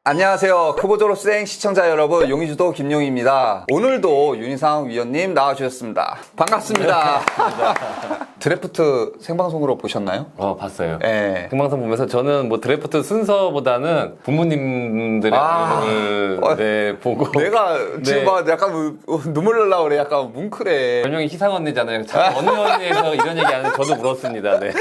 안녕하세요. 크보 졸업생 시청자 여러분, 용의주도 김용희입니다. 오늘도 윤희상 위원님 나와주셨습니다. 반갑습니다. 드래프트 생방송으로 보셨나요? 봤어요. 네. 생방송 보면서 저는 뭐 드래프트 순서보다는 부모님들의 네, 보고. 내가 지금 네. 막 약간 눈물 날라 그래. 약간 뭉클해. 별명이 희상 언니잖아요. 자꾸 언니 언니에서 이런 얘기 하는데 저도 울었습니다. 네.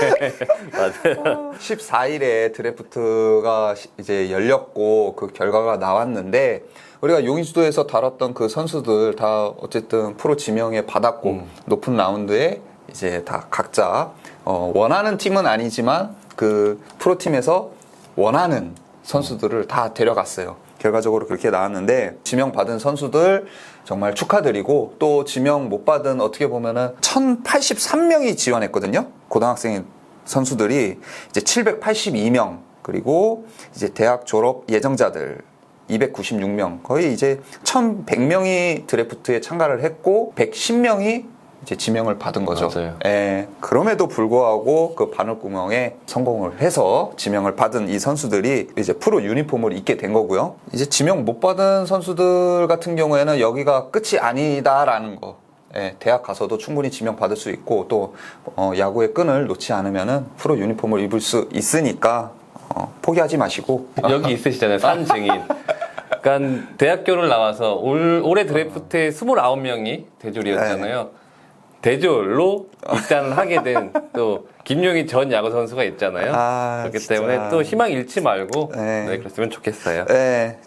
맞아요. 14일에 드래프트가 이제 열렸고 그 결과가 나왔는데 우리가 용의주도에서 다뤘던 그 선수들 다 어쨌든 프로 지명에 받았고 높은 라운드에 이제 다 각자 원하는 팀은 아니지만 그 프로팀에서 원하는 선수들을 다 데려갔어요. 결과적으로 그렇게 나왔는데 지명받은 선수들 정말 축하드리고 또 지명 못 받은 어떻게 보면은 1083명이 지원했거든요. 고등학생 선수들이 이제 782명 그리고 이제 대학 졸업 예정자들 296명 거의 이제 1100명이 드래프트에 참가를 했고 110명이 이제 지명을 받은 거죠. 맞아요. 예, 그럼에도 불구하고 그 바늘구멍에 성공을 해서 지명을 받은 이 선수들이 이제 프로 유니폼을 입게 된 거고요. 이제 지명 못 받은 선수들 같은 경우에는 여기가 끝이 아니다라는 거. 예, 대학 가서도 충분히 지명 받을 수 있고 또 야구의 끈을 놓지 않으면은 프로 유니폼을 입을 수 있으니까 포기하지 마시고 여기 있으시잖아요. 산 증인. 그러니까 대학교를 나와서 올해 드래프트에 29명이 대졸이었잖아요. 대졸로 입단을 하게 된 또 김용희 전 야구 선수가 있잖아요. 그렇기 진짜. 때문에 또 희망 잃지 말고 네. 네, 그랬으면 좋겠어요. 네.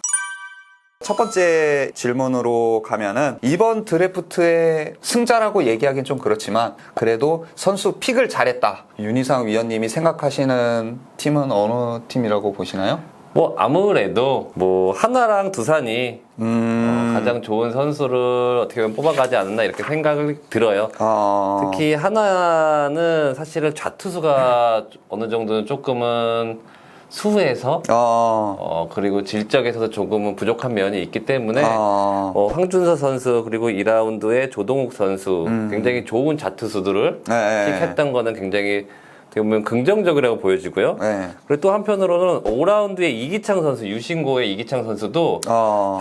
첫 번째 질문으로 가면은 이번 드래프트의 승자라고 얘기하기는 좀 그렇지만 그래도 선수 픽을 잘했다. 윤희상 위원님이 생각하시는 팀은 어느 팀이라고 보시나요? 뭐 아무래도 뭐 하나랑 두산이 가장 좋은 선수를 어떻게 보면 뽑아가지 않았나 이렇게 생각을 들어요. 특히 하나는 사실은 좌투수가 어느 정도는 조금은 수에서 그리고 질적에서도 조금은 부족한 면이 있기 때문에 황준서 선수 그리고 2라운드에 조동욱 선수 굉장히 좋은 좌투수들을 픽했던 거는 굉장히 어떻게 보면 긍정적이라고 보여지고요. 네. 그리고 또 한편으로는 5라운드에 이기창 선수, 유신고의 이기창 선수도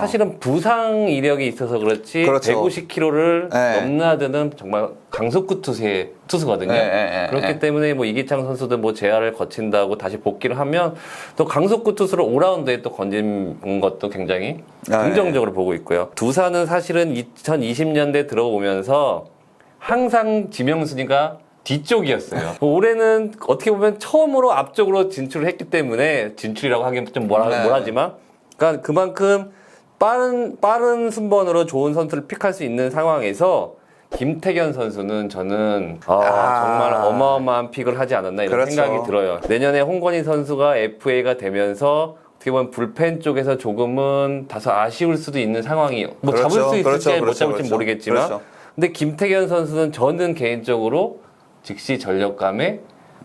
사실은 부상 이력이 있어서 그렇지 그렇죠. 150km를 네. 넘나드는 정말 강속구 투수거든요. 그렇기 때문에 뭐 이기창 선수도 뭐 재활을 거친다고 다시 복귀를 하면 또 강속구 투수를 5라운드에 또 건진 것도 굉장히 긍정적으로 보고 있고요. 두산은 사실은 2020년대 들어오면서 항상 지명 순위가 뒤쪽이었어요. 올해는 어떻게 보면 처음으로 앞쪽으로 진출을 했기 때문에 진출이라고 하기엔 좀 뭐라지만 그러니까 그만큼 빠른 순번으로 좋은 선수를 픽할 수 있는 상황에서 김태견 선수는 저는 정말 어마어마한 픽을 하지 않았나 이런 그렇죠. 생각이 들어요. 내년에 홍건희 선수가 FA가 되면서 어떻게 보면 불펜 쪽에서 조금은 다소 아쉬울 수도 있는 상황이 뭐 그렇죠. 잡을 수 있을지 못 잡을지 그렇죠. 모르겠지만 그렇죠. 근데 근데 김태견 선수는 저는 개인적으로 즉시 전력감에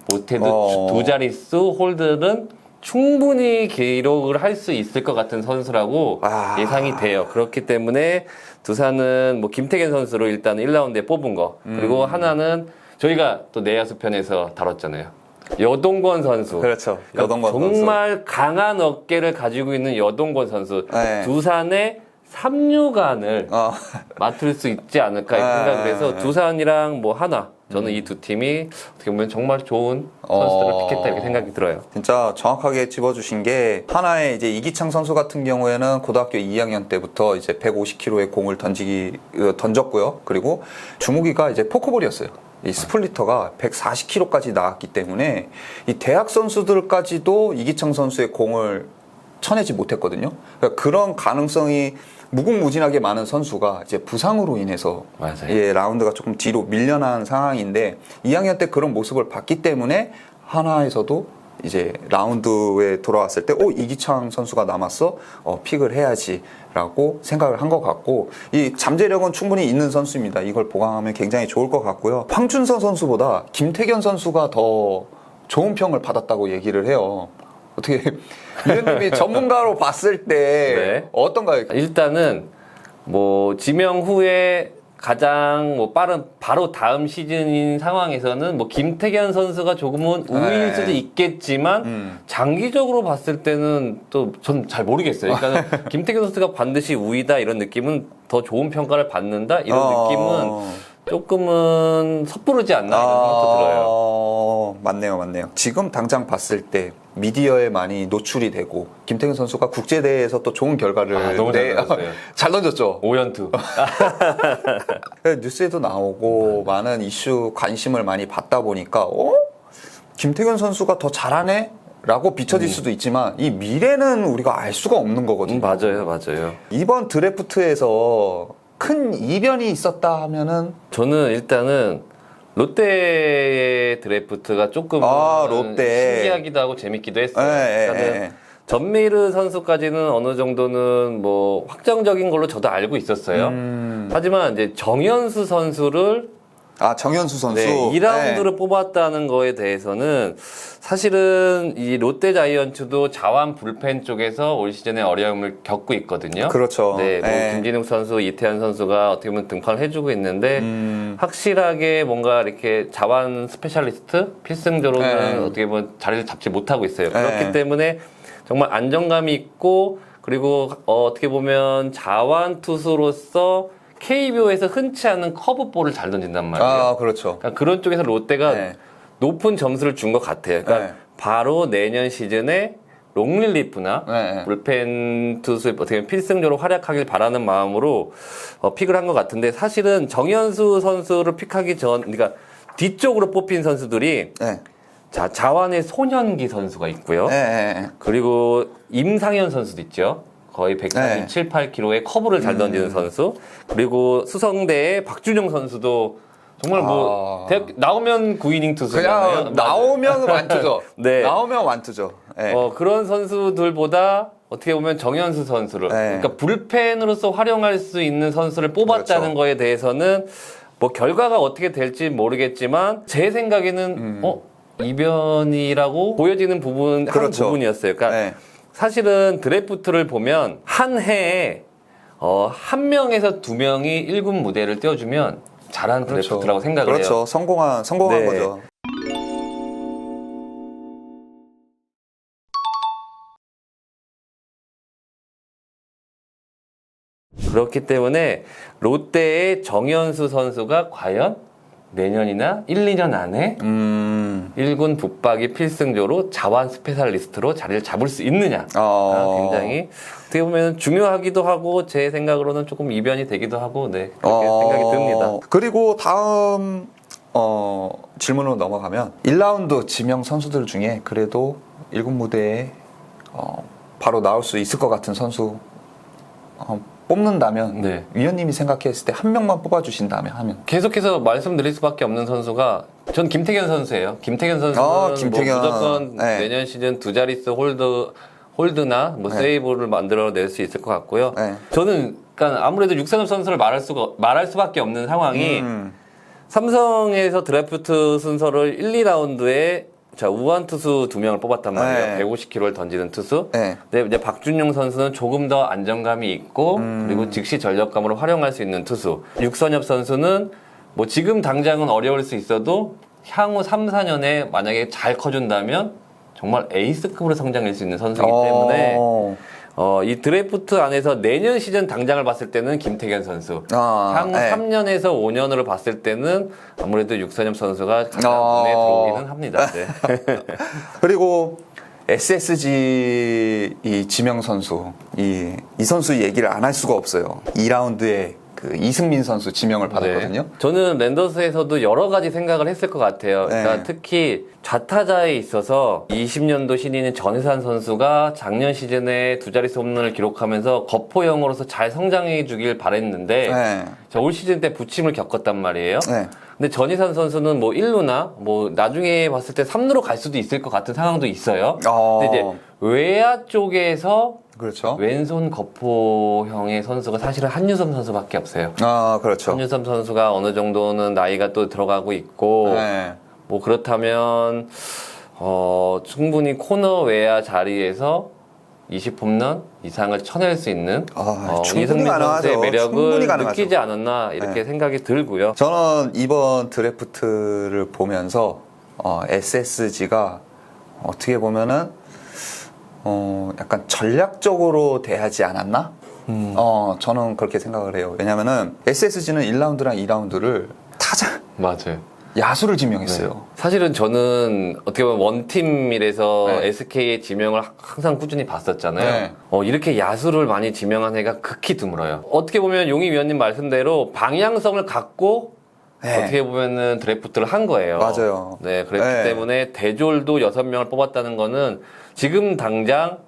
못해도 두 자릿수 홀드는 충분히 기록을 할 수 있을 것 같은 선수라고 예상이 돼요. 그렇기 때문에 두산은 뭐 김태견 선수로 일단 1라운드에 뽑은 거 그리고 하나는 저희가 또 내야수 편에서 다뤘잖아요. 여동권 선수. 그렇죠. 여동권 정말 선수. 강한 어깨를 가지고 있는 여동권 선수. 네. 두산의 3루간을 맡을 수 있지 않을까 생각을 해서 두산이랑 뭐 하나 저는 이 두 팀이 어떻게 보면 정말 좋은 선수들을 픽했다 이렇게 생각이 들어요. 진짜 정확하게 짚어주신 게 하나의 이제 이기창 선수 같은 경우에는 고등학교 2학년 때부터 이제 150km의 공을 던졌고요. 그리고 주무기가 이제 포크볼이었어요. 이 스플리터가 140km까지 나왔기 때문에 이 대학 선수들까지도 이기창 선수의 공을 쳐내지 못했거든요. 그러니까 그런 가능성이 무궁무진하게 많은 선수가 이제 부상으로 인해서 라운드가 조금 뒤로 밀려난 상황인데 2학년 때 그런 모습을 봤기 때문에 하나에서도 이제 라운드에 돌아왔을 때 이기창 선수가 남았어 픽을 해야지라고 생각을 한 것 같고 이 잠재력은 충분히 있는 선수입니다. 이걸 보강하면 굉장히 좋을 것 같고요. 황준서 선수보다 김태견 선수가 더 좋은 평을 받았다고 얘기를 해요. 어떻게 위원님이 전문가로 봤을 때 어떤가요? 일단은 뭐 지명 후에 가장 뭐 빠른 바로 다음 시즌인 상황에서는 뭐 김태견 선수가 조금은 우위일 수도 있겠지만 장기적으로 봤을 때는 또 전 잘 모르겠어요. 그러니까 김태견 선수가 반드시 우위다 이런 느낌은 더 좋은 평가를 받는다 이런 느낌은 조금은 섣부르지 않나 이런 생각도 들어요. 맞네요. 지금 당장 봤을 때 미디어에 많이 노출이 되고 김태균 선수가 국제대회에서 또 좋은 결과를 너무 잘 던졌어요. 잘 던졌죠. 5연투. 뉴스에도 나오고 많은 이슈 관심을 많이 받다 보니까 김태균 선수가 더 잘하네? 라고 비춰질 수도 있지만 이 미래는 우리가 알 수가 없는 거거든요. 맞아요. 이번 드래프트에서 큰 이변이 있었다 하면은 저는 일단은 롯데의 드래프트가 조금 롯데. 신기하기도 하고 재밌기도 했어요. 예. 전미르 선수까지는 어느 정도는 뭐 확정적인 걸로 저도 알고 있었어요. 하지만 이제 정현수 선수를 정현수 선수. 네, 2라운드를 뽑았다는 거에 대해서는 사실은 이 롯데 자이언츠도 자완 불펜 쪽에서 올 시즌에 어려움을 겪고 있거든요. 그렇죠. 네, 뭐 김진욱 선수, 이태현 선수가 어떻게 보면 등판을 해주고 있는데 확실하게 뭔가 이렇게 자완 스페셜리스트 필승조로는 어떻게 보면 자리를 잡지 못하고 있어요. 그렇기 때문에 정말 안정감이 있고 그리고 어떻게 보면 자완 투수로서 KBO에서 흔치 않은 커브볼을 잘 던진단 말이에요. 그렇죠. 그러니까 그런 쪽에서 롯데가 높은 점수를 준 것 같아요. 그러니까 바로 내년 시즌에 롱릴리프나 불펜 투수의 어떻게 보면 필승조로 활약하길 바라는 마음으로 픽을 한 것 같은데 사실은 정현수 선수를 픽하기 전, 그러니까 뒤쪽으로 뽑힌 선수들이 자완의 손현기 선수가 있고요. 그리고 임상현 선수도 있죠. 거의 137, 8kg의 커브를 잘 던지는 선수. 그리고 수성대의 박준영 선수도 정말 뭐 대학 나오면 9이닝 투수잖아요. 그냥 나오면 완투죠. 네. 나오면 완투죠. 그런 선수들보다 어떻게 보면 정현수 선수를 그러니까 불펜으로서 활용할 수 있는 선수를 뽑았다는 거에 대해서는 뭐 결과가 어떻게 될지 모르겠지만 제 생각에는 이변이라고 보여지는 부분 한 부분이었어요. 그러니까 사실은 드래프트를 보면 한 해에 한 명에서 두 명이 1군 무대를 띄워주면 잘한 드래프트라고 생각을 해요. 그렇죠. 성공한 거죠. 그렇기 때문에 롯데의 정현수 선수가 과연 내년이나 1, 2년 안에 1군 붙박이 필승조로 자완 스페셜리스트로 자리를 잡을 수 있느냐 굉장히 어떻게 보면 중요하기도 하고 제 생각으로는 조금 이변이 되기도 하고 그렇게 생각이 듭니다. 그리고 다음 질문으로 넘어가면 1라운드 지명 선수들 중에 그래도 1군 무대에 바로 나올 수 있을 것 같은 선수 뽑는다면 위원님이 생각했을 때 한 명만 뽑아주신다면 하면 계속해서 말씀드릴 수밖에 없는 선수가 전 김태견 선수예요. 김태견 선수는 뭐 무조건 내년 시즌 두 자릿수 홀드나 뭐 세이브를 만들어낼 수 있을 것 같고요. 저는 그러니까 아무래도 육선엽 선수를 말할 수밖에 없는 상황이 삼성에서 드래프트 순서를 1, 2라운드에 우완 투수 2명을 뽑았단 말이에요. 150km를 던지는 투수. 근데 이제 박준용 선수는 조금 더 안정감이 있고 그리고 즉시 전력감으로 활용할 수 있는 투수. 육선엽 선수는 뭐 지금 당장은 어려울 수 있어도 향후 3, 4년에 만약에 잘 커준다면 정말 에이스급으로 성장할 수 있는 선수이기 때문에 이 드래프트 안에서 내년 시즌 당장을 봤을 때는 김태견 선수, 향후 3년에서 5년으로 봤을 때는 아무래도 육선엽 선수가 가장 눈에 들어오기는 합니다. 그리고 SSG 이 지명 선수 이 선수 얘기를 안 할 수가 없어요. 2라운드에 그 이승민 선수 지명을 받았거든요. 저는 랜더스에서도 여러 가지 생각을 했을 것 같아요. 그러니까 특히 좌타자에 있어서 20년도 신인인 전혜산 선수가 작년 시즌에 두 자릿수 홈런을 기록하면서 거포형으로서 잘 성장해 주길 바랬는데 올 시즌 때 부침을 겪었단 말이에요. 근데 전희산 선수는 뭐 1루나 뭐 나중에 봤을 때 3루로 갈 수도 있을 것 같은 상황도 있어요. 근데 이제 외야 쪽에서 왼손 거포형의 선수가 사실은 한유섬 선수밖에 없어요. 한유섬 선수가 어느 정도는 나이가 또 들어가고 있고 뭐 그렇다면 충분히 코너 외야 자리에서 20홈런 이상을 쳐낼 수 있는 충분히 이승민 가능하죠. 선수의 매력을 충분히 가능하죠. 느끼지 않았나 이렇게 네. 생각이 들고요. 저는 이번 드래프트를 보면서 SSG가 어떻게 보면은 약간 전략적으로 대하지 않았나? 저는 그렇게 생각을 해요. 왜냐면은 SSG는 1라운드랑 2라운드를 타자 맞아요. 야수를 지명했어요. 네. 사실은 저는 어떻게 보면 원팀이라서 네. SK의 지명을 항상 꾸준히 봤었잖아요. 네. 이렇게 야수를 많이 지명한 애가 극히 드물어요. 어떻게 보면 용희 위원님 말씀대로 방향성을 갖고 네. 어떻게 보면은 드래프트를 한 거예요. 맞아요. 네, 그렇기 네. 때문에 대졸도 6명을 뽑았다는 거는 지금 당장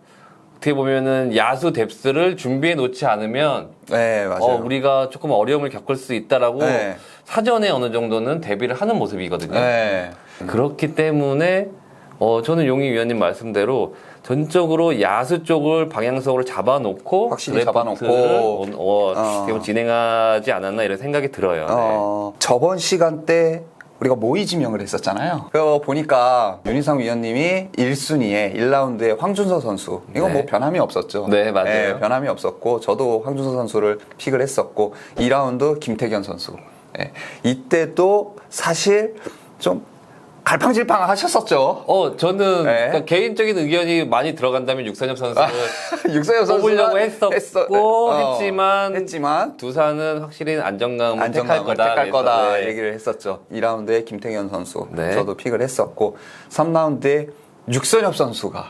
어떻게 보면은 야수 뎁스를 준비해 놓지 않으면 네, 맞아요. 우리가 조금 어려움을 겪을 수 있다라고 네. 사전에 어느 정도는 대비를 하는 모습이거든요. 네. 그렇기 때문에 저는 용희 위원님 말씀대로 전적으로 야수 쪽을 방향성으로 잡아놓고 확실히 드래프트를 잡아놓고 진행하지 않았나 이런 생각이 들어요. 네. 저번 시간대 우리가 모의 지명을 했었잖아요. 그거 보니까 윤희상 위원님이 1순위에 1라운드에 황준서 선수. 이건 네. 뭐 변함이 없었죠. 네, 맞아요. 변함이 없었고 저도 황준서 선수를 픽을 했었고 2라운드 김태견 선수. 네. 이때도 사실 좀 갈팡질팡 하셨었죠. 저는 네. 그러니까 개인적인 의견이 많이 들어간다면 육선엽 선수를 육서엽 선수가 뽑으려고 했지만 했지만 두산은 확실히 안정감을 안정감을 택할 택할 거다 네. 얘기를 했었죠. 2라운드에 김태견 선수 네. 저도 픽을 했었고 3라운드에 육선엽 선수가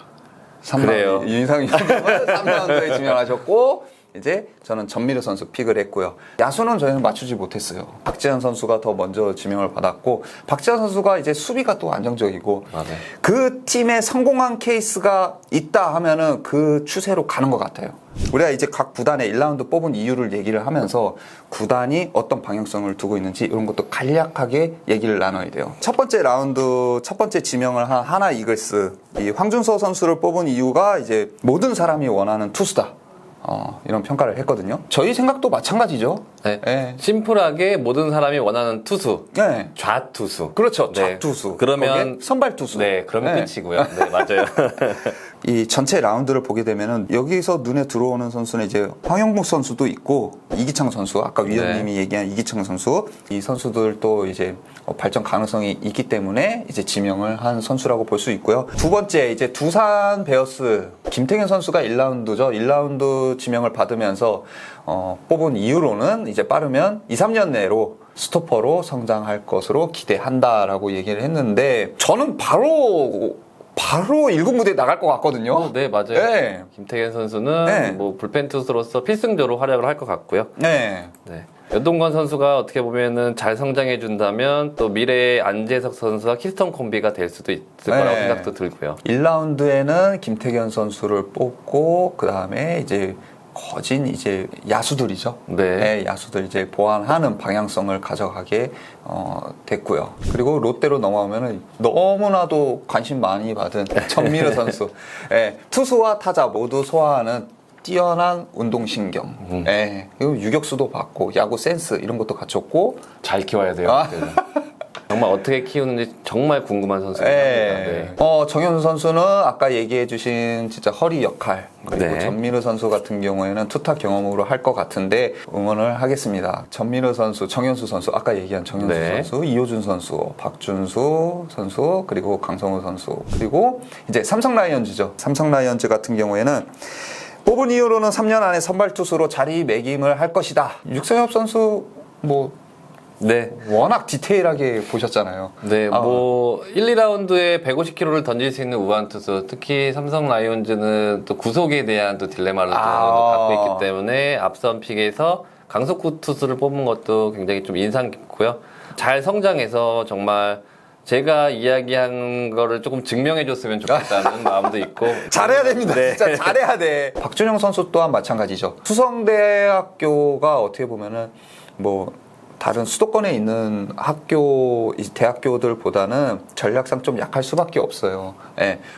그래요. 윤희상 위원님은 3라운드에 지명하셨고 이제 저는 전미르 선수 픽을 했고요. 야수는 저희는 맞추지 못했어요. 박지현 선수가 더 먼저 지명을 받았고 박지현 선수가 이제 수비가 또 안정적이고 맞아요. 그 팀에 성공한 케이스가 있다 하면은 그 추세로 가는 것 같아요. 우리가 이제 각 구단의 1라운드 뽑은 이유를 얘기를 하면서 구단이 어떤 방향성을 두고 있는지 이런 것도 간략하게 얘기를 나눠야 돼요. 첫 번째 라운드, 첫 번째 지명을 한 하나 이글스, 이 황준서 선수를 뽑은 이유가 이제 모든 사람이 원하는 투수다. 이런 평가를 했거든요. 저희 생각도 마찬가지죠. 네. 네. 심플하게 모든 사람이 원하는 투수. 네. 좌투수. 그렇죠. 네. 좌투수. 그러면 거기에 선발 투수. 네, 그러면 네. 끝이고요. 네, 맞아요. 이 전체 라운드를 보게 되면은 여기서 눈에 들어오는 선수는 이제 황영묵 선수도 있고 이기창 선수, 아까 위원님이 얘기한 이기창 선수, 이 선수들도 이제 발전 가능성이 있기 때문에 이제 지명을 한 선수라고 볼 수 있고요. 두 번째 이제 두산 베어스 김태균 선수가 1라운드죠. 1라운드 지명을 받으면서 뽑은 이유로는 이제 빠르면 2, 3년 내로 스토퍼로 성장할 것으로 기대한다라고 얘기를 했는데 저는 바로 1군 무대에 나갈 것 같거든요. 네, 맞아요. 네. 김태균 선수는 네. 뭐 불펜 투수로서 필승조로 활약을 할 것 같고요. 네. 네. 연동건 선수가 어떻게 보면은 잘 성장해 준다면 또 미래의 안재석 선수와 키스턴 콤비가 될 수도 있을 거라고 네. 생각도 들고요. 1라운드에는 김태견 선수를 뽑고 그 다음에 이제 거진 이제 야수들이죠. 네. 야수들 이제 보완하는 방향성을 가져가게 됐고요. 그리고 롯데로 넘어오면은 너무나도 관심 많이 받은 전미르 선수. 투수와 타자 모두 소화하는 뛰어난 운동신경. 그리고 유격수도 받고 야구 센스 이런 것도 갖췄고 잘 키워야 돼요. 정말 어떻게 키우는지 정말 궁금한 선수입니다. 네. 정현수 선수는 아까 얘기해주신 진짜 허리 역할 그리고 네. 전민우 선수 같은 경우에는 투타 경험으로 할 것 같은데 응원을 하겠습니다. 전민우 선수, 정현수 선수 아까 얘기한 정현수 네. 선수, 이호준 선수, 박준수 선수 그리고 강성우 선수 그리고 이제 삼성 라이온즈죠. 삼성 라이온즈 같은 경우에는 뽑은 이후로는 3년 안에 선발 투수로 자리매김을 할 것이다. 육성엽 선수 네. 워낙 디테일하게 보셨잖아요. 네, 1, 2라운드에 150km를 던질 수 있는 우완 투수, 특히 삼성 라이온즈는 또 구속에 대한 또 딜레마를 또 어느 정도 갖고 있기 때문에 앞선 픽에서 강속구 투수를 뽑은 것도 굉장히 좀 인상 깊고요. 잘 성장해서 정말 제가 이야기한 거를 조금 증명해줬으면 좋겠다는 마음도 있고. 잘해야 됩니다. 네. 진짜 잘해야 돼. 박준영 선수 또한 마찬가지죠. 수성대학교가 어떻게 보면은 다른 수도권에 있는 대학교들보다는 전략상 좀 약할 수밖에 없어요.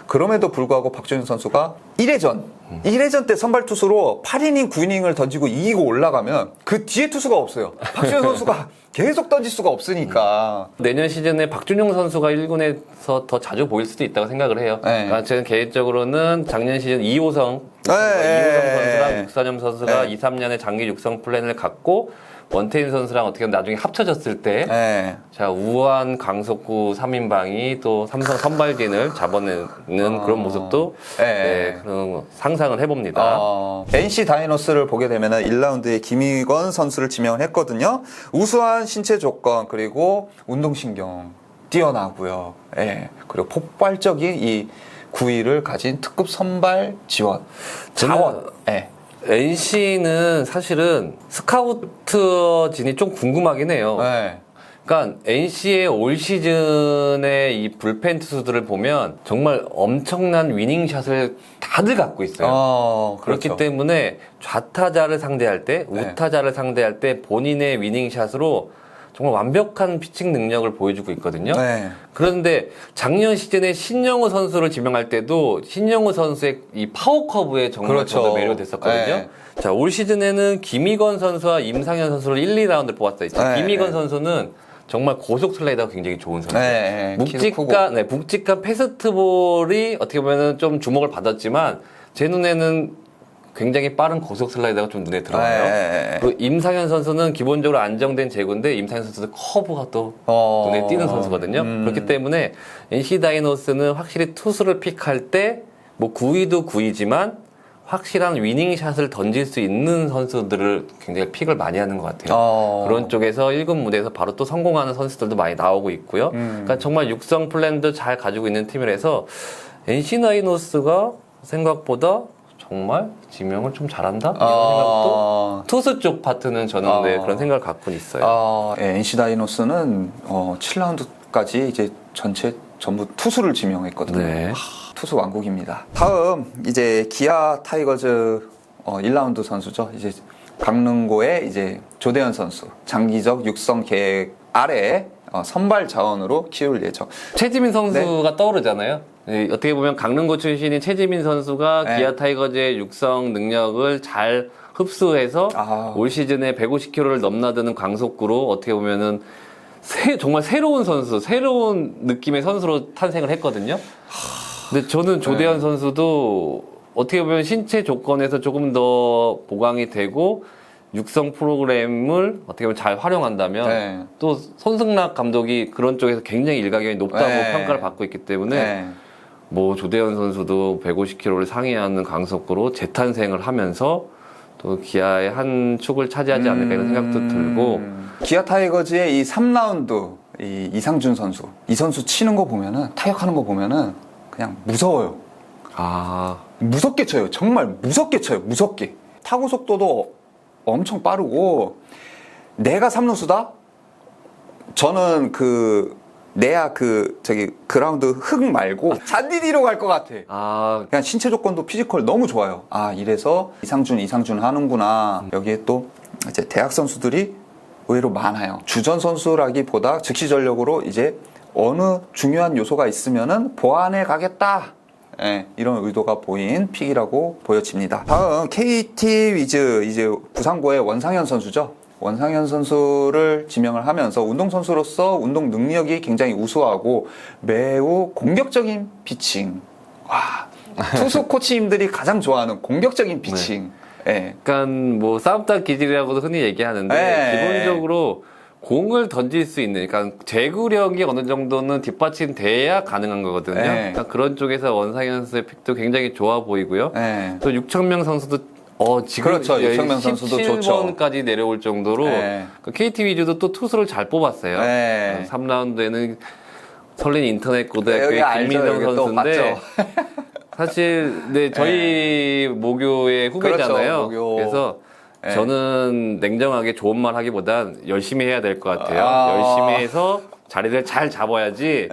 그럼에도 불구하고 박준영 선수가 1회전 1회전 때 선발 투수로 8이닝, 9이닝을 던지고 이기고 올라가면 그 뒤에 투수가 없어요. 박주영 선수가 계속 던질 수가 없으니까. 내년 시즌에 박준용 선수가 1군에서 더 자주 보일 수도 있다고 생각을 해요. 네. 그러니까 저는 개인적으로는 작년 시즌 이호성 선수랑 육선엽 선수가 2, 3년의 장기 육성 플랜을 갖고 원태인 선수랑 어떻게 보면 나중에 합쳐졌을 때 자, 우한 강속구 3인방이 또 삼성 선발진을 잡아내는 그런 모습도 그런 상상을 해봅니다. NC 다이노스를 보게 되면 1라운드에 김희건 선수를 지명을 했거든요. 우수한 신체 조건 그리고 운동신경 뛰어나고요. 그리고 폭발적인 이 구위를 가진 특급 선발 지원 자원. NC는 사실은 스카우트진이 좀 궁금하긴 해요. 그러니까 NC의 올 시즌의 이 불펜 투수들을 보면 정말 엄청난 위닝샷을 다들 갖고 있어요. 그렇기 그렇죠. 때문에 좌타자를 상대할 때, 우타자를 상대할 때 본인의 위닝샷으로 정말 완벽한 피칭 능력을 보여주고 있거든요. 그런데 작년 시즌에 신영우 선수를 지명할 때도 신영우 선수의 이 파워 커브에 정말 저도 매료됐었거든요. 자, 올 시즌에는 김희건 선수와 임상현 선수를 1, 2라운드를 뽑았어요. 김희건 선수는 정말 고속 슬라이더가 굉장히 좋은 선수예요. 묵직한 패스트볼이 어떻게 보면 좀 주목을 받았지만 제 눈에는 굉장히 빠른 고속 슬라이더가 좀 눈에 들어와요. 그리고 임상현 선수는 기본적으로 안정된 제구인데 임상현 선수도 커브가 또 눈에 띄는 선수거든요. 그렇기 때문에 NC 다이노스는 확실히 투수를 픽할 때 뭐 구위도 구위지만 확실한 위닝샷을 던질 수 있는 선수들을 굉장히 픽을 많이 하는 것 같아요. 그런 쪽에서 1군 무대에서 바로 또 성공하는 선수들도 많이 나오고 있고요. 그러니까 정말 육성 플랜도 잘 가지고 있는 팀이라서 NC 다이노스가 생각보다 정말 지명을 좀 잘한다? 이런 생각도 투수 쪽 파트는 저는 그런 생각을 갖고 있어요. NC 다이노스는 7라운드까지 이제 전부 투수를 지명했거든요. 투수 왕국입니다. 다음 이제 기아 타이거즈 1라운드 선수죠. 이제 강릉고의 이제 조대현 선수 장기적 육성 계획 아래 선발 자원으로 키울 예정. 최지민 선수가 떠오르잖아요. 어떻게 보면 강릉고 출신인 최지민 선수가 기아 타이거즈의 육성 능력을 잘 흡수해서 올 시즌에 150km를 넘나드는 강속구로 어떻게 보면은 정말 새로운 선수, 새로운 느낌의 선수로 탄생을 했거든요. 근데 저는 조대현 선수도 어떻게 보면 신체 조건에서 조금 더 보강이 되고 육성 프로그램을 어떻게 보면 잘 활용한다면 또 손승락 감독이 그런 쪽에서 굉장히 일가견이 높다고 평가를 받고 있기 때문에 뭐 조대현 선수도 150km를 상회하는 강속구로 재탄생을 하면서 또 기아의 한 축을 차지하지 않을까 이런 생각도 들고 기아 타이거즈의 이 3라운드 이 이상준 선수 이 선수 치는 거 보면은 타격하는 거 보면은 그냥 무서워요. 무섭게 쳐요. 정말 무섭게 쳐요. 무섭게. 타구 속도도 엄청 빠르고 내가 3루수다? 저는 내야 그라운드 흙 말고 잔디 뒤로 갈 것 같아. 그냥 신체 조건도 피지컬 너무 좋아요. 이래서 이상준 하는구나. 여기에 또 이제 대학 선수들이 의외로 많아요. 주전 선수라기보다 즉시 전력으로 이제 어느 중요한 요소가 있으면은 보완해 가겠다. 이런 의도가 보인 픽이라고 보여집니다. 다음 KT 위즈 이제 부상고의 원상현 선수죠. 원상현 선수를 지명을 하면서 운동선수로서 운동 능력이 굉장히 우수하고 매우 공격적인 피칭. 투수 코치님들이 가장 좋아하는 공격적인 피칭. 그러니까 뭐 싸움닭 기질이라고도 흔히 얘기하는데 기본적으로 공을 던질 수 있는, 그러니까 제구력이 어느 정도는 뒷받침돼야 가능한 거거든요. 그러니까 그런 쪽에서 원상현 선수의 픽도 굉장히 좋아 보이고요. 또 육청명 선수도 지금 그렇죠. 육청명 선수도 좋죠. 17번까지 내려올 정도로 그러니까 KT 위즈도 또 투수를 잘 뽑았어요. 3라운드에는 설린 인터넷 고등학교의 김민정 선수인데 사실 저희 모교의 후배잖아요. 그렇죠, 그래서 저는 냉정하게 좋은 말 하기보단 열심히 해야 될 것 같아요. 열심히 해서 자리를 잘 잡아야지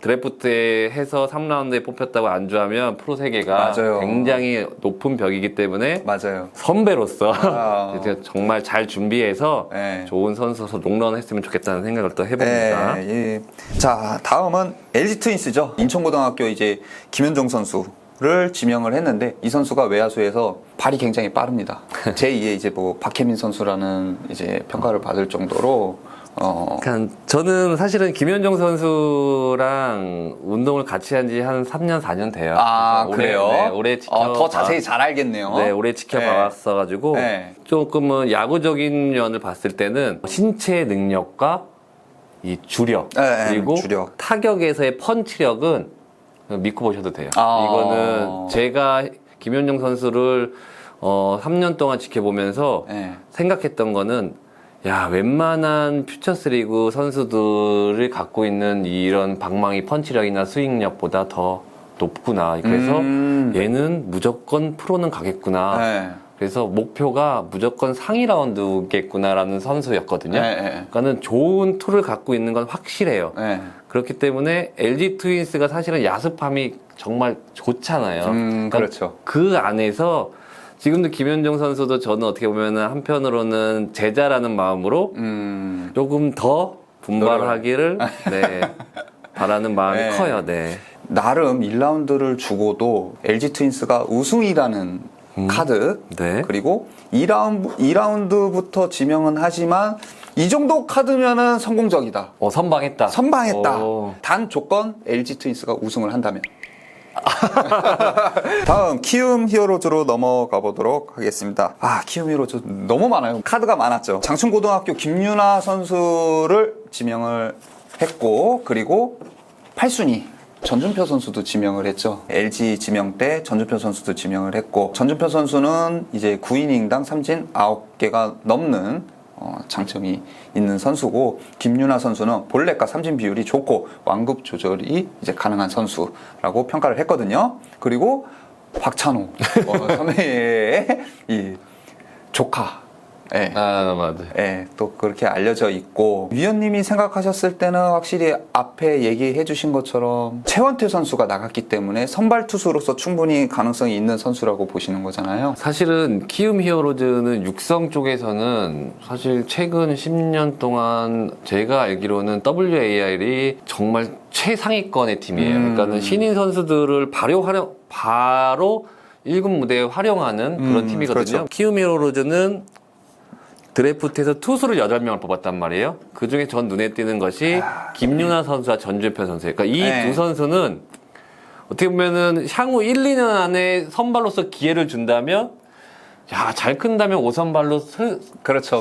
드래프트에 해서 3라운드에 뽑혔다고 안주하면 프로 세계가 굉장히 높은 벽이기 때문에 선배로서 정말 잘 준비해서 좋은 선수로서 롱런 했으면 좋겠다는 생각을 또 해봅니다. 자, 다음은 LG 트윈스죠. 인천고등학교 이제 김현종 선수 선수를 지명을 했는데 이 선수가 외야수에서 발이 굉장히 빠릅니다. 제2의 이제 뭐 박혜민 선수라는 이제 평가를 받을 정도로 그러니까 저는 사실은 김현종 선수랑 운동을 같이 한 지 한 3년, 4년 돼요. 아, 그래요? 네, 오래 더 자세히 잘 알겠네요. 네, 오래 지켜봐왔어가지고 네. 조금은 야구적인 면을 봤을 때는 신체 능력과 이 주력 그리고 주력. 타격에서의 펀치력은 믿고 보셔도 돼요. 아. 이거는 제가 김현종 선수를 3년 동안 지켜보면서 생각했던 거는 야, 웬만한 퓨처스리그 선수들이 갖고 있는 이런 방망이 펀치력이나 스윙력보다 더 높구나. 그래서 얘는 무조건 프로는 가겠구나. 그래서 목표가 무조건 상위 라운드겠구나라는 선수였거든요. 그러니까는 좋은 툴을 갖고 있는 건 확실해요. 그렇기 때문에 LG 트윈스가 사실은 야습함이 정말 좋잖아요. 그러니까 그렇죠. 그 안에서 지금도 김현종 선수도 저는 어떻게 보면은 한편으로는 제자라는 마음으로 조금 더 분발하기를 바라는 마음이 커요. 네. 나름 1라운드를 주고도 LG 트윈스가 우승이라는 카드 그리고 2라운드부터 지명은 하지만 이 정도 카드면은 성공적이다. 선방했다. 단 조건 LG 트윈스가 우승을 한다면. 다음 키움 히어로즈로 넘어가 보도록 하겠습니다. 키움 히어로즈 너무 많아요. 카드가 많았죠. 장충고등학교 김윤아 선수를 지명을 했고 그리고 8순위 전준표 선수도 지명을 했죠. LG 지명 때 전준표 선수도 지명을 했고 전준표 선수는 이제 9이닝당 삼진 9개가 넘는 장점이 있는 선수고 김윤아 선수는 볼넷과 삼진 비율이 좋고 완급 조절이 이제 가능한 선수라고 평가를 했거든요. 그리고 박찬호 선배의 이 조카 맞아요. 또 그렇게 알려져 있고 위원님이 생각하셨을 때는 확실히 앞에 얘기해 주신 것처럼 최원태 선수가 나갔기 때문에 선발 투수로서 충분히 가능성이 있는 선수라고 보시는 거잖아요. 사실은 키움 히어로즈는 육성 쪽에서는 사실 최근 10년 동안 제가 알기로는 WAR이 정말 최상위권의 팀이에요. 그러니까는 신인 선수들을 바로 1군 무대에 활용하는 그런 팀이거든요. 그렇죠. 키움 히어로즈는 드래프트에서 투수를 8명을 뽑았단 말이에요. 그 중에 전 눈에 띄는 것이 김윤아 선수와 전준표 선수예요. 그러니까 이 두 선수는 어떻게 보면은 향후 1, 2년 안에 선발로서 기회를 준다면 잘 큰다면 5선발로 그렇죠.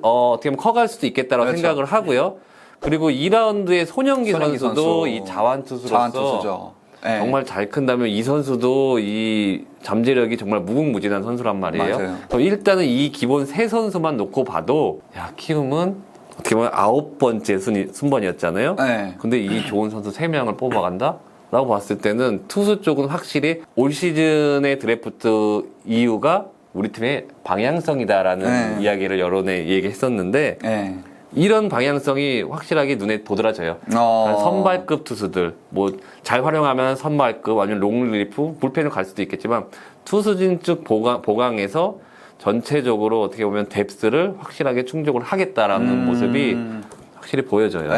어떻게 보면 커갈 수도 있겠다라고 생각을 하고요. 그리고 2라운드의 손영기 선수도 선수. 이 자완투수로서 정말 잘 큰다면 이 선수도 이 잠재력이 정말 무궁무진한 선수란 말이에요. 맞아요. 일단은 이 기본 세 선수만 놓고 봐도 키움은 어떻게 보면 9번째 순번이었잖아요. 근데 이 좋은 선수 3명을 뽑아간다? 라고 봤을 때는 투수 쪽은 확실히 올 시즌의 드래프트 이유가 우리 팀의 방향성이다라는 이야기를 여론에 얘기했었는데 이런 방향성이 확실하게 눈에 도드라져요. 선발급 투수들, 잘 활용하면 선발급, 아니면 롱리리프, 불펜을 갈 수도 있겠지만, 투수진 쪽 보강에서 전체적으로 어떻게 보면 뎁스를 확실하게 충족을 하겠다라는 모습이 확실히 보여져요.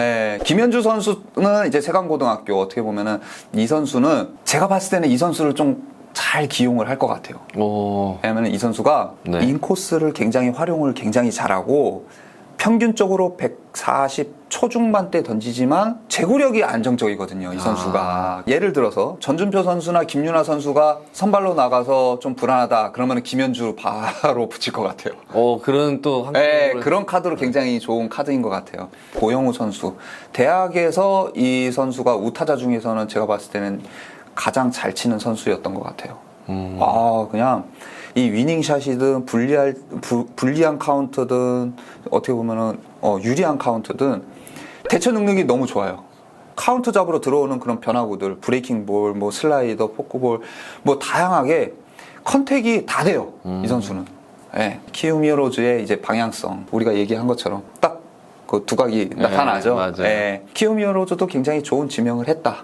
김현주 선수는 이제 세강고등학교 어떻게 보면은 이 선수는 제가 봤을 때는 이 선수를 좀 잘 기용을 할 것 같아요. 왜냐면 이 선수가 인코스를 활용을 굉장히 잘하고, 평균적으로 140 초중반대 던지지만 제구력이 안정적이거든요, 이 선수가. 예를 들어서 전준표 선수나 김윤아 선수가 선발로 나가서 좀 불안하다 그러면 김현주 바로 붙일 것 같아요. 그런 또 그런 카드로 굉장히 좋은 카드인 것 같아요. 고영우 선수, 대학에서 이 선수가 우타자 중에서는 제가 봤을 때는 가장 잘 치는 선수였던 것 같아요. 그냥 이 위닝샷이든 불리한 카운트든 어떻게 보면은 유리한 카운트든 대처 능력이 너무 좋아요. 카운트 잡으러 들어오는 그런 변화구들, 브레이킹 볼, 슬라이더, 포크볼, 다양하게 컨택이 다 돼요. 이 선수는. 키움 히어로즈의 이제 방향성, 우리가 얘기한 것처럼 딱 그 두각이 나타나죠. 키움 히어로즈도 굉장히 좋은 지명을 했다.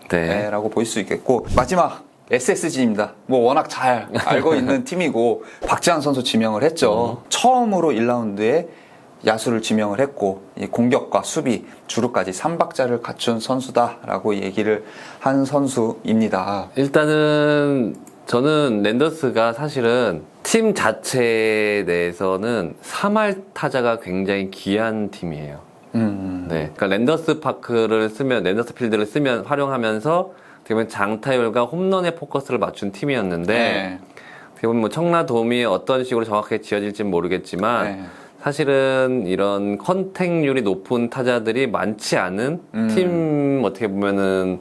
라고 볼 수 있겠고, 마지막 SSG입니다. 워낙 잘 알고 있는 팀이고 박지한 선수 지명을 했죠. 처음으로 1라운드에 야수를 지명을 했고 이 공격과 수비, 주루까지 3박자를 갖춘 선수다라고 얘기를 한 선수입니다. 일단은 저는 랜더스가 사실은 팀 자체 내에서는 3할 타자가 굉장히 귀한 팀이에요. 네, 그러니까 랜더스 파크를 쓰면, 랜더스 필드를 쓰면 활용하면서 어떻게 보면 장타율과 홈런에 포커스를 맞춘 팀이었는데 네. 어떻게 보면 뭐 청라돔이 어떤 식으로 정확하게 지어질지는 모르겠지만 네. 사실은 이런 컨택률이 높은 타자들이 많지 않은 팀 어떻게 보면은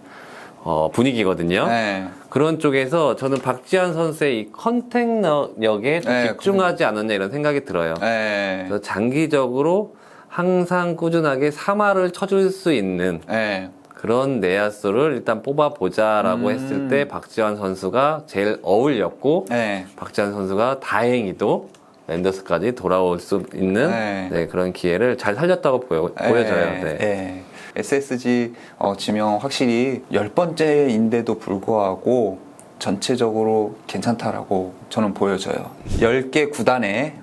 분위기거든요. 네. 그런 쪽에서 저는 박지한 선수의 이 컨택력에 좀 네, 집중하지 않았냐 이런 생각이 들어요. 네. 그래서 장기적으로 항상 꾸준하게 3할을 쳐줄 수 있는 네. 그런 내야수를 일단 뽑아보자라고 했을 때 박지환 선수가 제일 어울렸고 네. 박지환 선수가 다행히도 랜더스까지 돌아올 수 있는 네. 네, 그런 기회를 잘 살렸다고 보여져요. 네. 네. SSG 지명 확실히 10번째인데도 불구하고 전체적으로 괜찮다라고 저는 보여져요. 10개 구단의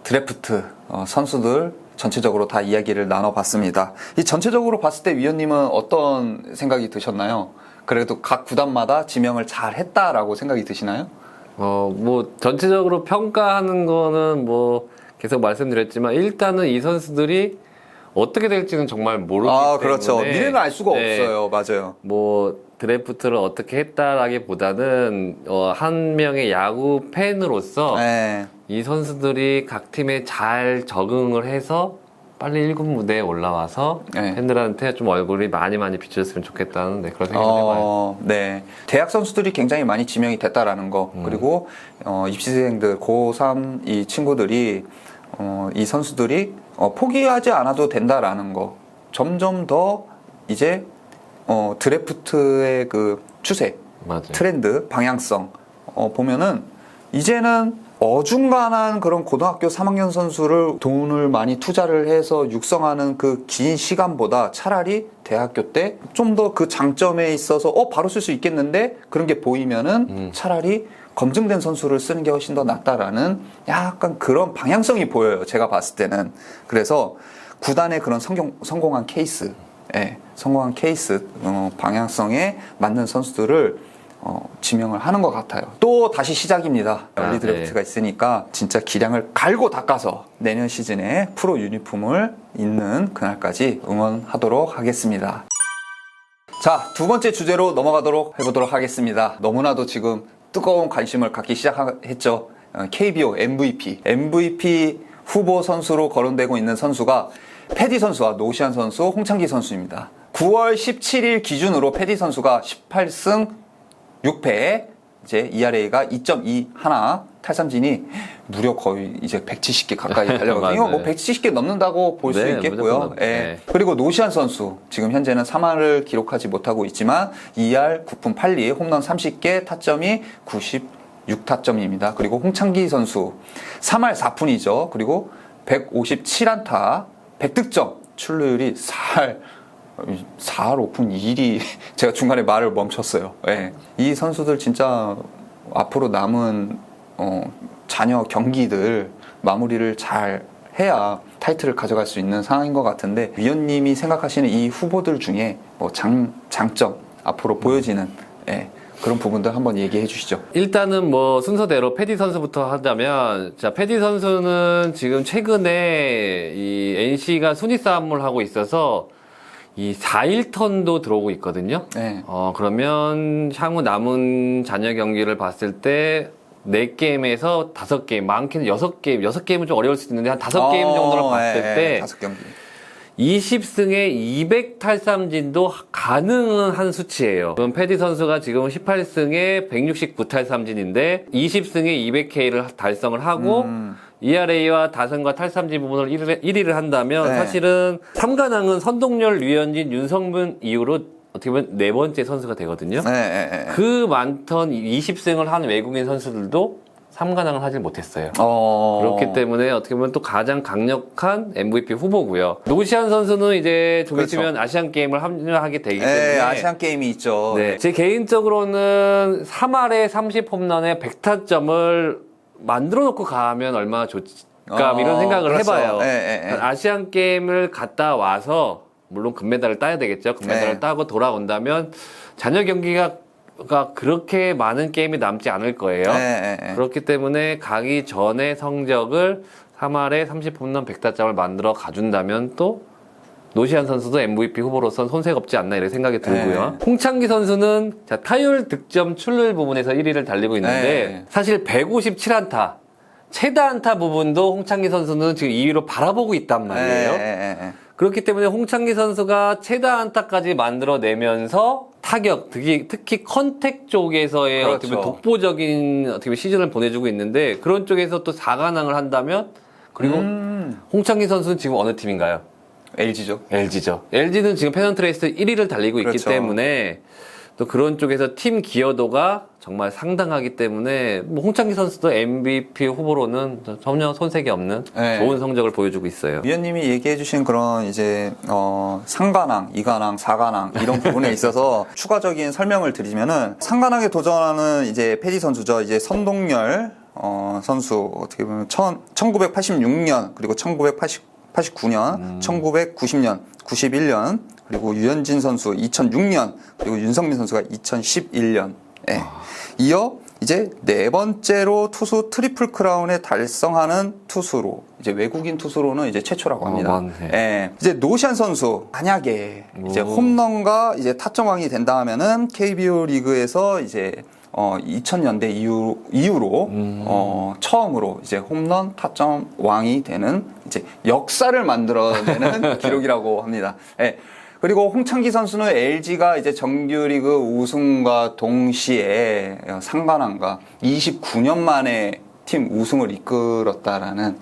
드래프트 선수들 전체적으로 다 이야기를 나눠봤습니다. 이 전체적으로 봤을 때 위원님은 어떤 생각이 드셨나요? 그래도 각 구단마다 지명을 잘 했다라고 생각이 드시나요? 뭐 전체적으로 평가하는 거는 뭐 계속 말씀드렸지만 일단은 이 선수들이 어떻게 될지는 정말 모르기 때문에 그렇죠. 미래는 알 수가 네, 없어요. 맞아요. 뭐 드래프트를 어떻게 했다라기보다는 한 명의 야구 팬으로서 네. 이 선수들이 각 팀에 잘 적응을 해서 빨리 1군 무대에 올라와서 네. 팬들한테 좀 얼굴이 많이 비춰졌으면 좋겠다는 그런 생각을 해봐요. 네. 대학 선수들이 굉장히 많이 지명이 됐다라는 거. 그리고 입시생들 고3 이 친구들이 이 선수들이 포기하지 않아도 된다라는 거. 점점 더 이제 드래프트의 그 추세, 맞아요. 트렌드, 방향성 보면은 이제는 어중간한 그런 고등학교 3학년 선수를 돈을 많이 투자를 해서 육성하는 그 긴 시간보다 차라리 대학교 때 좀 더 그 장점에 있어서 바로 쓸 수 있겠는데 그런 게 보이면은 차라리 검증된 선수를 쓰는 게 훨씬 더 낫다라는 약간 그런 방향성이 보여요. 제가 봤을 때는. 그래서 구단의 그런 성공한 케이스, 성공한 케이스, 방향성에 맞는 선수들을 지명을 하는 것 같아요. 또 다시 시작입니다. 얼리 드래프트가 있으니까 진짜 기량을 갈고 닦아서 내년 시즌에 프로 유니폼을 입는 그날까지 응원하도록 하겠습니다. 자, 두 번째 주제로 넘어가도록 해보도록 하겠습니다. 너무나도 지금 뜨거운 관심을 갖기 시작했죠. KBO MVP 후보 선수로 거론되고 있는 선수가 패디 선수와 노시안 선수, 홍창기 선수입니다. 9월 17일 기준으로 패디 선수가 18승 6패, 이제 ERA가 2.21, 탈삼진이 무려 거의 이제 170개 가까이 달려거든요. 뭐 170개 넘는다고 볼 수 있겠고요. 네. 그리고 노시안 선수, 지금 현재는 3할을 기록하지 못하고 있지만 2할 9푼 8리, 홈런 30개, 타점이 96타점입니다. 그리고 홍창기 선수 3할 4푼이죠. 그리고 157안타, 100득점, 출루율이 4할 5푼 1이 제가 중간에 말을 멈췄어요. 네. 이 선수들 진짜 앞으로 남은 자녀 경기들 마무리를 잘 해야 타이틀을 가져갈 수 있는 상황인 것 같은데 위원님이 생각하시는 이 후보들 중에 뭐 장점 앞으로 보여지는 그런 부분들 한번 얘기해 주시죠. 일단은 뭐 순서대로 패디 선수부터 하자면, 자, 패디 선수는 지금 최근에 이 NC가 순위 싸움을 하고 있어서 이 4일턴도 들어오고 있거든요. 네. 그러면 향후 남은 잔여 경기를 봤을 때 4게임에서 5게임, 많게는 6게임, 6게임은 좀 어려울 수 있는데 한 5게임 정도를 봤을 때 5경기. 20승에 200탈삼진도 가능한 수치예요. 그럼 패디 선수가 지금 18승에 169탈삼진인데 20승에 200K를 달성을 하고 ERA와 다승과 탈삼진 부분을 1위를 한다면 사실은 3관왕은 선동열, 류현진, 윤성문 이후로 어떻게 보면 4번째 선수가 되거든요. 그 많던 20승을 한 외국인 선수들도 3관왕을 하지 못했어요. 그렇기 때문에 어떻게 보면 또 가장 강력한 MVP 후보고요. 노시안 선수는 이제 좀 있으면 아시안 게임을 합류하게 되기 때문에 아시안 게임이 있죠. 네. 제 개인적으로는 3할에 30홈런에 100타점을 만들어 놓고 가면 얼마나 좋을까 이런 생각을 해봐요. 아시안 게임을 갔다 와서 물론 금메달을 따야 되겠죠. 금메달을 따고 돌아온다면 잔여 경기가 그렇게 많은 게임이 남지 않을 거예요. 그렇기 때문에 가기 전에 성적을 3할에 30홈런 100타점을 만들어 가준다면 또 노시안 선수도 MVP 후보로선 손색 없지 않나 이런 생각이 들고요. 홍창기 선수는 자, 타율, 득점, 출루율 부분에서 1위를 달리고 있는데 사실 157안타, 최다 안타 부분도 홍창기 선수는 지금 2위로 바라보고 있단 말이에요. 그렇기 때문에 홍창기 선수가 최다 안타까지 만들어내면서 타격, 특히 컨택 쪽에서의 그렇죠. 어떻게 보면 독보적인 어떻게 보면 시즌을 보내주고 있는데 그런 쪽에서 또 4관왕을 한다면 그리고 홍창기 선수는 지금 어느 팀인가요? LG죠. LG는 지금 페넌트레이스 1위를 달리고 있기 그렇죠. 때문에 또 그런 쪽에서 팀 기여도가 정말 상당하기 때문에 뭐 홍창기 선수도 MVP 후보로는 전혀 손색이 없는 좋은 성적을 보여주고 있어요. 위원님이 얘기해주신 그런 이제 3관왕, 2관왕, 4관왕 이런 부분에 있어서 추가적인 설명을 드리면은 3관왕에 도전하는 이제 패디 선수죠. 이제 선동열 선수 어떻게 보면 1986년 그리고 1989년, 1990년, 91년, 그리고 유현진 선수 2006년, 그리고 윤성민 선수가 2011년. 이어 이제 네 번째로 투수 트리플 크라운에 달성하는 투수로 이제 외국인 투수로는 이제 최초라고 합니다. 이제 노시안 선수 만약에 이제 홈런과 이제 타점왕이 된다 하면은 KBO 리그에서 이제 2000년대 이후로 처음으로 이제 홈런 타점 왕이 되는 이제 역사를 만들어내는 기록이라고 합니다. 그리고 홍창기 선수는 LG가 이제 정규리그 우승과 동시에 상관왕과 29년 만에 팀 우승을 이끌었다라는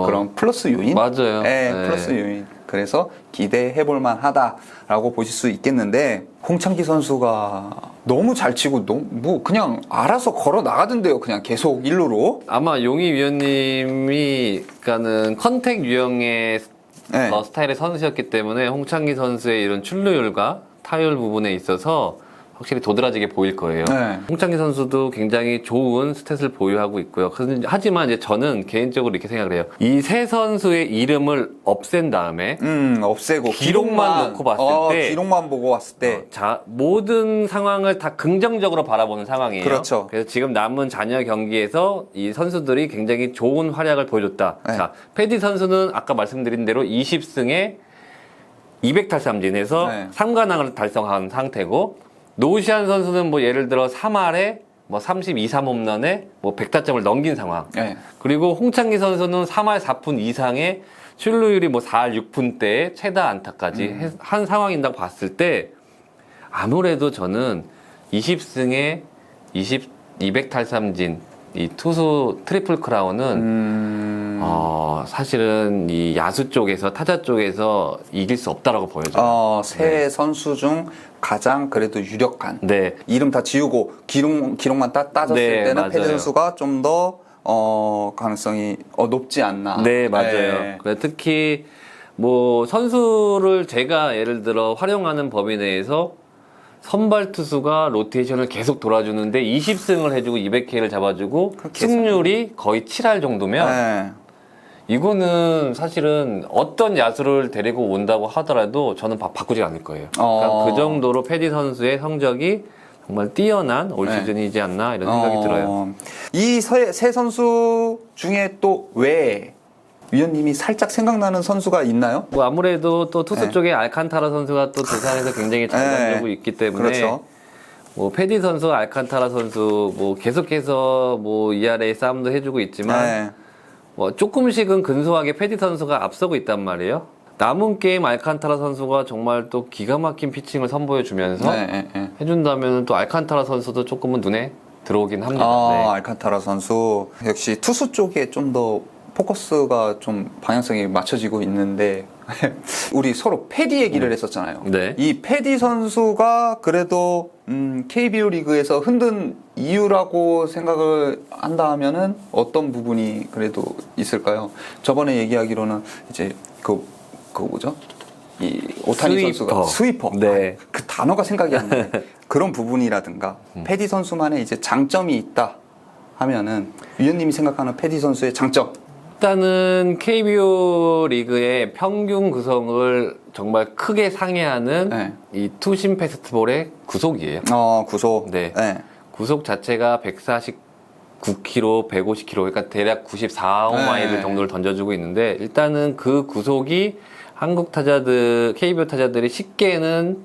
그런 플러스 요인? 맞아요. 플러스 요인. 그래서 기대해볼 만하다라고 보실 수 있겠는데 홍창기 선수가 너무 잘 치고 뭐 그냥 알아서 걸어 나가던데요. 그냥 계속 1루로. 아마 용희 위원님이 그러니까는 컨택 유형의 스타일의 선수였기 때문에 홍창기 선수의 이런 출루율과 타율 부분에 있어서 확실히 도드라지게 보일 거예요. 홍창기 선수도 굉장히 좋은 스탯을 보유하고 있고요. 하지만 이제 저는 개인적으로 이렇게 생각을 해요. 이 세 선수의 이름을 없앤 다음에 없애고 기록만 놓고 봤을 때 기록만 보고 봤을 때 자, 모든 상황을 다 긍정적으로 바라보는 상황이에요. 그렇죠. 그래서 지금 남은 잔여 경기에서 이 선수들이 굉장히 좋은 활약을 보여줬다. 자, 패디 선수는 아까 말씀드린 대로 20승에 200탈삼진에서 3관왕을 달성한 상태고 노시안 선수는 뭐 예를 들어 3할에 뭐 32, 3홈런에 뭐 100타점을 넘긴 상황. 그리고 홍창기 선수는 3할 4푼 이상의 출루율이 뭐 4할 6푼대의 최다 안타까지 한 상황인다고 봤을 때 아무래도 저는 20승에 200탈삼진 이 투수 트리플 크라운은 사실은 이 야수 쪽에서 타자 쪽에서 이길 수 없다라고 보여져요. 세 선수 중 가장 그래도 유력한. 이름 다 지우고 기록만 따졌을 때는 맞아요. 패디 선수가 좀 더 가능성이 높지 않나. 맞아요. 그래, 특히 뭐 선수를 제가 예를 들어 활용하는 범위 내에서 선발 투수가 로테이션을 계속 돌아주는데 20승을 해주고 200K를 잡아주고 승률이 거의 7할 정도면 이거는 사실은 어떤 야수를 데리고 온다고 하더라도 저는 바꾸지 않을 거예요. 그러니까 그 정도로 패디 선수의 성적이 정말 뛰어난 올 시즌이지 않나 이런 생각이 들어요. 이 세 선수 중에 또 왜 위원님이 살짝 생각나는 선수가 있나요? 뭐 아무래도 또 투수 쪽에 알칸타라 선수가 또 두산에서 굉장히 잘 던지고 있기 때문에 그렇죠. 뭐 패디 선수, 알칸타라 선수 뭐 계속해서 뭐 ERA 싸움도 해주고 있지만 뭐 조금씩은 근소하게 패디 선수가 앞서고 있단 말이에요. 남은 게임 알칸타라 선수가 정말 또 기가 막힌 피칭을 선보여주면서 해준다면 또 알칸타라 선수도 조금은 눈에 들어오긴 합니다. 알칸타라 선수 역시 투수 쪽에 좀 더 포커스가 좀 방향성이 맞춰지고 있는데 우리 서로 패디 얘기를 했었잖아요. 이 패디 선수가 그래도 KBO 리그에서 흔든 이유라고 생각을 한다 하면은 어떤 부분이 그래도 있을까요? 저번에 얘기하기로는 이제 그 뭐죠? 이 오타니 선수가 스위퍼. 그 단어가 생각이 안 나요. 그런 부분이라든가 패디 선수만의 이제 장점이 있다 하면은 위원님이 생각하는 패디 선수의 장점. 일단은 KBO 리그의 평균 구성을 정말 크게 상회하는 네. 이 투심 페스티벌의 구속이에요. 구속. 네. 네. 구속 자체가 149km, 150km, 그러니까 대략 94마일 정도를 던져주고 있는데 일단은 그 구속이 한국 타자들, KBO 타자들이 쉽게는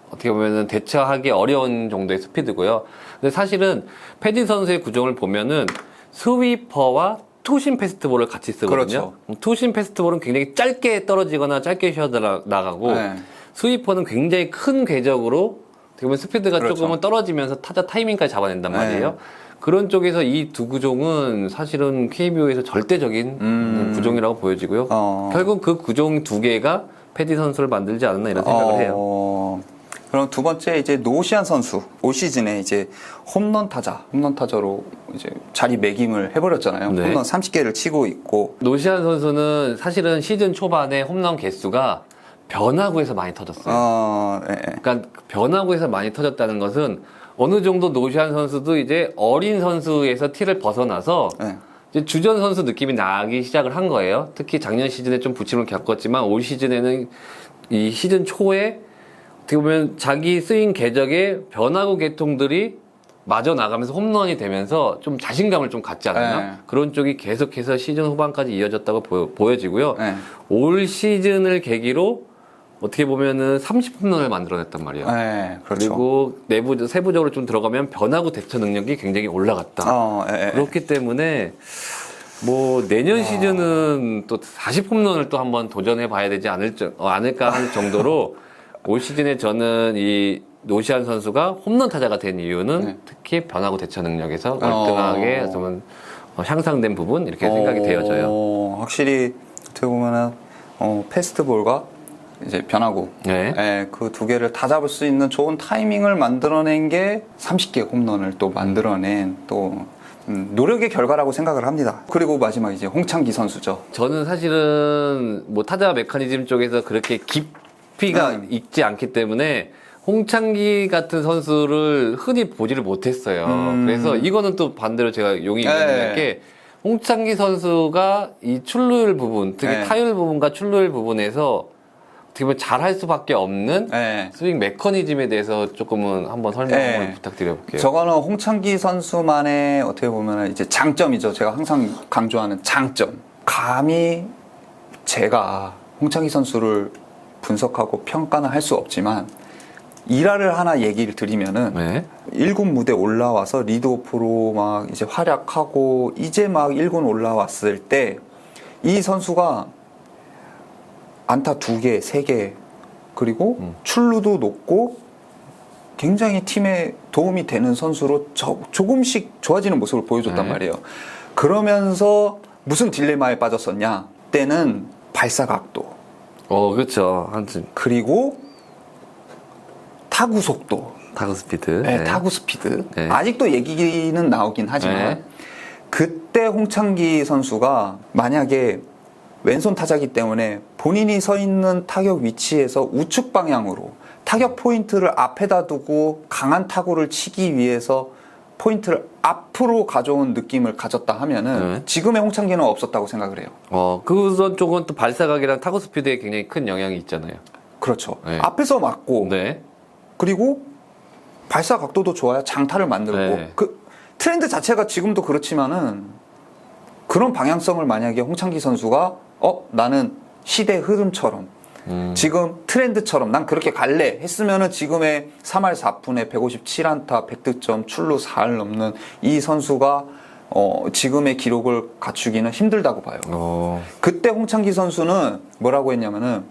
어떻게 보면은 대처하기 어려운 정도의 스피드고요. 근데 사실은 패디 선수의 구종을 보면은 스위퍼와 투심 페스트볼을 같이 쓰거든요. 그렇죠. 투심 페스트볼은 굉장히 짧게 떨어지거나 짧게 쉬어 나가고 네. 스위퍼는 굉장히 큰 궤적으로 어떻게 보면 스피드가 그렇죠. 조금은 떨어지면서 타자 타이밍까지 잡아낸단 말이에요. 네. 그런 쪽에서 이 두 구종은 사실은 KBO에서 절대적인 구종이라고 보여지고요. 결국 그 구종 두 개가 패디 선수를 만들지 않았나 이런 생각을 해요. 그럼 두 번째 이제 노시안 선수 올 시즌에 이제 홈런 타자로 이제 자리매김을 해버렸잖아요. 네. 홈런 30개를 치고 있고. 노시안 선수는 사실은 시즌 초반에 홈런 개수가 변화구에서 많이 터졌어요. 네. 그러니까 변화구에서 많이 터졌다는 것은 어느 정도 노시안 선수도 이제 어린 선수에서 티를 벗어나서 네. 이제 주전 선수 느낌이 나기 시작을 한 거예요. 특히 작년 시즌에 좀 부침을 겪었지만 올 시즌에는 이 시즌 초에 어떻게 보면 자기 스윙 궤적의 변화구 계통들이 마저 나가면서 홈런이 되면서 좀 자신감을 좀 갖지 않았나? 네. 그런 쪽이 계속해서 시즌 후반까지 이어졌다고 보여지고요. 네. 올 시즌을 계기로 어떻게 보면은 30홈런을 만들어냈단 말이에요. 네, 그렇죠. 그리고 세부적으로 좀 들어가면 변화구 대처 능력이 굉장히 올라갔다. 그렇기 때문에 뭐 내년 시즌은 또 40홈런을 또 한번 도전해 봐야 되지 않을까 할 정도로 올 시즌에 저는 이 노시안 선수가 홈런 타자가 된 이유는 특히 변화구 대처 능력에서 월등하게 좀 향상된 부분 이렇게 생각이 되어져요. 확실히 어떻게 보면은 패스트볼과 이제 변화구 그 두 개를 다 잡을 수 있는 좋은 타이밍을 만들어낸 게 30개 홈런을 또 만들어낸 또 노력의 결과라고 생각을 합니다. 그리고 마지막 이제 홍창기 선수죠. 저는 사실은 뭐 타자 메커니즘 쪽에서 그렇게 깊이가 있지 않기 때문에 홍창기 같은 선수를 흔히 보지를 못했어요. 그래서 이거는 또 반대로 제가 용이 있는 게 홍창기 선수가 이 출루율 부분, 특히 타율 부분과 출루율 부분에서 어떻게 보면 잘할 수밖에 없는 스윙 메커니즘에 대해서 조금은 한번 설명 한번 부탁드려볼게요. 저거는 홍창기 선수만의 어떻게 보면 이제 장점이죠. 제가 항상 강조하는 장점. 감히 제가 홍창기 선수를 분석하고 평가는 할 수 없지만 일화를 하나 얘기를 드리면은 1군 무대 올라와서 리드오프로 막 이제 활약하고 이제 막 1군 올라왔을 때 이 선수가 안타 2개, 3개 그리고 출루도 높고 굉장히 팀에 도움이 되는 선수로 조금씩 좋아지는 모습을 보여줬단 말이에요. 그러면서 무슨 딜레마에 빠졌었냐? 때는 발사 각도. 그렇죠. 그리고 타구 속도. 타구 스피드. 타구 스피드. 아직도 얘기는 나오긴 하지만 그때 홍창기 선수가 만약에 왼손 타자기 때문에 본인이 서 있는 타격 위치에서 우측 방향으로 타격 포인트를 앞에다 두고 강한 타구를 치기 위해서 포인트를 앞으로 가져온 느낌을 가졌다 하면은 지금의 홍창기는 없었다고 생각을 해요. 그 쪽은 또 발사각이랑 타구 스피드에 굉장히 큰 영향이 있잖아요. 그렇죠. 앞에서 맞고 그리고 발사 각도도 좋아요. 장타를 만들고 그 트렌드 자체가 지금도 그렇지만은 그런 방향성을 만약에 홍창기 선수가 나는 시대 흐름처럼 지금 트렌드처럼 난 그렇게 갈래 했으면은 지금의 3할 4푼에 157안타 100득점 출루 4할 넘는 이 선수가 지금의 기록을 갖추기는 힘들다고 봐요. 그때 홍창기 선수는 뭐라고 했냐면은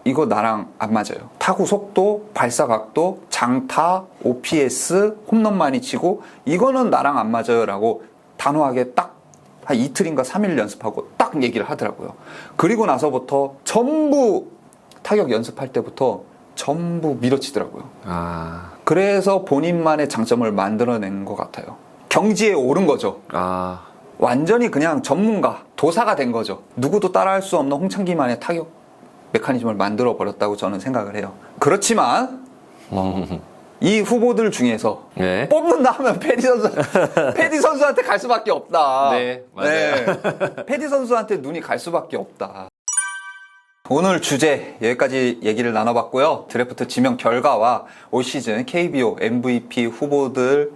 이거 나랑 안 맞아요. 타구 속도, 발사 각도, 장타, OPS, 홈런 많이 치고 이거는 나랑 안 맞아요 라고 단호하게 딱 한 이틀인가 3일 연습하고 딱 얘기를 하더라고요. 그리고 나서부터 전부 타격 연습할 때부터 전부 밀어치더라고요. 그래서 본인만의 장점을 만들어낸 것 같아요. 경지에 오른 거죠. 완전히 그냥 전문가, 도사가 된 거죠. 누구도 따라할 수 없는 홍창기만의 타격 메커니즘을 만들어 버렸다고 저는 생각을 해요. 그렇지만 이 후보들 중에서 뽑는다 하면 패디 선수한테 갈 수밖에 없다. 맞아요. 패디 선수한테 눈이 갈 수밖에 없다. 오늘 주제 여기까지 얘기를 나눠봤고요. 드래프트 지명 결과와 올 시즌 KBO MVP 후보들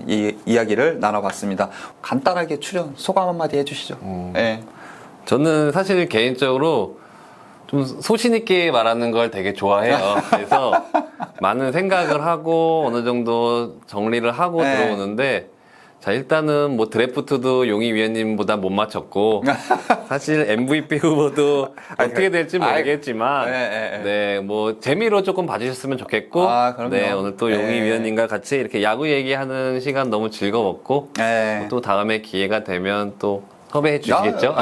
이 이야기를 나눠봤습니다. 간단하게 출연 소감 한마디 해주시죠. 네. 저는 사실 개인적으로 좀 소신 있게 말하는 걸 되게 좋아해요. 그래서 많은 생각을 하고 어느 정도 정리를 하고 네. 들어오는데 자 일단은 뭐 드래프트도 용희 위원님보다 못 맞췄고 사실 MVP 후보도 어떻게 될지 모르겠지만 네 뭐 재미로 조금 봐주셨으면 좋겠고 그럼요. 네 오늘 또 용희 위원님과 같이 이렇게 야구 얘기하는 시간 너무 즐거웠고 또 다음에 기회가 되면 또 섭외해 주시겠죠?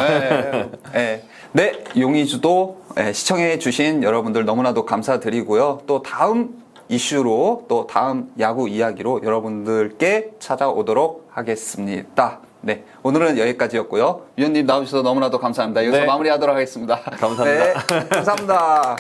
네, 용의주도 시청해 주신 여러분들 너무나도 감사드리고요. 또 다음 이슈로 또 다음 야구 이야기로 여러분들께 찾아오도록 하겠습니다. 네, 오늘은 여기까지였고요. 위원님 나오셔서 너무나도 감사합니다. 여기서 네. 마무리하도록 하겠습니다. 감사합니다. 네, 감사합니다.